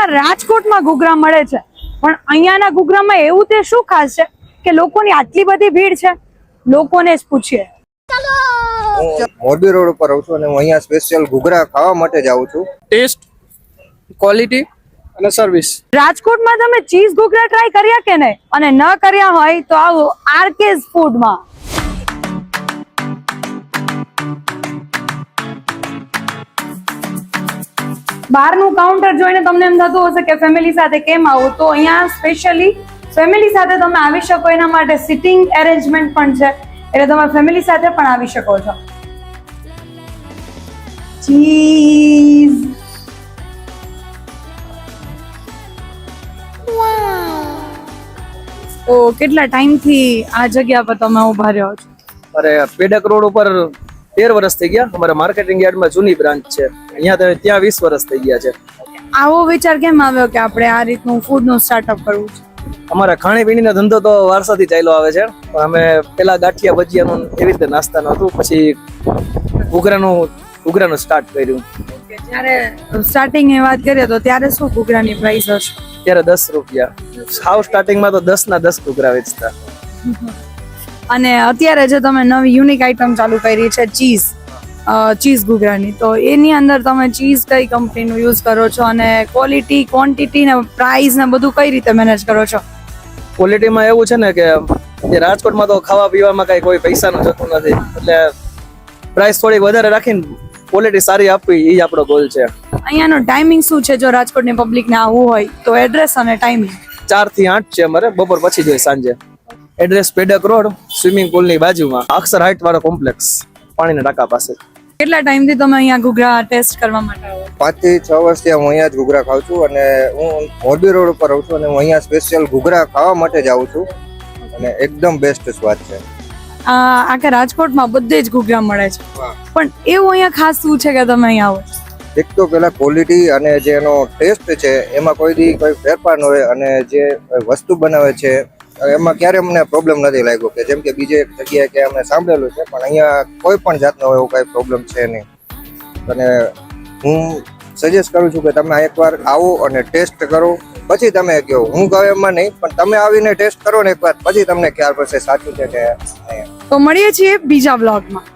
આખા રાજકોટમાં ઘૂઘરા મળે છે, પણ અહીંયાના ઘૂઘરામાં એવું તે શું ખાસ છે કે લોકોની આટલી બધી ભીડ છે? લોકોને જ પૂછીએ. હું મોરબી રોડ ઉપર રહું છું અને હું અહીંયા સ્પેશિયલ ઘૂઘરા ખાવા માટે જ આવું છું. ટેસ્ટ, ક્વોલિટી અને સર્વિસ. રાજકોટમાં તમે ચીઝ ઘૂઘરા ટ્રાય કર્યા કે નહીં? અને ન કર્યા હોય તો આવો આરકેઝ ફૂડમાં. બહારનું કાઉન્ટર જોઈને તમને એમ થતું હશે કે ફેમિલી સાથે કેમ આવું, તો અહીંયા સ્પેશિયલી ફેમિલી સાથે તમે આવી શકો એના માટે સિટિંગ એરેન્જમેન્ટ પણ છે, એટલે તમે ફેમિલી સાથે પણ આવી શકો છો. ચીઝ, તો કેટલા ટાઈમથી આ જગ્યા પર તમે ઉભા રહ્યો છો? અરે પેડક રોડ ઉપર 13 વર્ષ થઈ ગયા. અમારા માર્કેટિંગ યાર્ડમાં જૂની બ્રાન્ચ છે, અહીંયા ત્યાં 20 વર્ષ થઈ ગયા છે. આવો વિચાર કેમ આવ્યો કે આપણે આ રીતનું ફૂડનું સ્ટાર્ટઅપ કરવું છે? અમારા ખાણીપીણીનો ધંધો તો વારસાથી ચાલ્યો આવે છે, પણ અમે પેલા ગાંઠિયા ભજીયાનું એવી રીતે નાસ્તાનું હતું, પછી ઘૂઘરાનું સ્ટાર્ટ કર્યું. જ્યારે સ્ટાર્ટિંગ ની વાત કરીએ તો ત્યારે શું ઘૂઘરાની પ્રાઇસ હશે? ત્યારે 10 રૂપિયા. સાવ સ્ટાર્ટિંગમાં તો 10 ના 10 ઘૂઘરા વેચતા. અને અત્યારે જે તમે નવી યુનિક આઈટમ ચાલુ કરી છે ચીઝ ઘૂઘરાની, તો એની અંદર તમે ચીઝ કઈ કંપનીનું યુઝ કરો છો અને ક્વોલિટી, ક્વોન્ટિટી ને પ્રાઇસ ને બધું કઈ રીતે મેનેજ કરો છો? ક્વોલિટીમાં એવું છે ને કે રાજકોટમાં તો ખાવા પીવામાં કઈ કોઈ પૈસાનું જતું નથી, એટલે પ્રાઇસ થોડી વધારે રાખીને ક્વોલિટી સારી આપવી એ આપણો ગોલ છે. અહીંયાનો ટાઈમિંગ શું છે જો રાજકોટની પબ્લિકને આવવું હોય તો? એડ્રેસ અને ટાઈમિંગ 4 થી 8 છે અમારે, બપોર પછી જોઈએ સાંજે. એડ્રેસ પેડક રોડ, સ્વિમિંગ પુલની બાજુમાં, અક્ષર હાઇટ વાળો કોમ્પ્લેક્સ, પાણીના ટાંકા પાસે. કેટલા ટાઈમથી તમે અહીંયા ઘૂઘરા ટેસ્ટ કરવા માટે આવો? 5 થી 6 વર્ષથી હું અહીંયા જ ઘૂઘરા ખાઉં છું અને હું મોરબી રોડ ઉપર રહું છું અને હું અહીંયા સ્પેશિયલ ઘૂઘરા ખાવા માટે જ આવું છું અને એકદમ બેસ્ટ સ્વાદ છે. આખા રાજકોટમાં બધે જ ઘૂઘરા મળે છે, પણ એવું અહીંયા ખાસ શું છે કે તમે અહીંયા આવો? એક તો પેલા ક્વોલિટી અને જે એનો ટેસ્ટ છે એમાં કોઈ ફેરફાર ન હોય, અને જે વસ્તુ બનાવે છે એમાં ક્યારે મને પ્રોબ્લેમ નથી લાગ્યો કે જેમ કે બીજે એક જગ્યાએ કે અમે સાંભળેલું છે, પણ અહીંયા કોઈ પણ જાતનો એવો કઈ પ્રોબ્લેમ છે નહીં. અને હું સજેસ્ટ કરું છું કે તમે એકવાર આવો અને ટેસ્ટ કરો, પછી તમે કહો. હું કહું એમાં નહીં, પણ તમે આવીને ટેસ્ટ કરો ને એકવાર, પછી તમને ખ્યાલ પડશે સાચું છે કે નહીં. તો મળીએ છીએ બીજા બ્લોગમાં.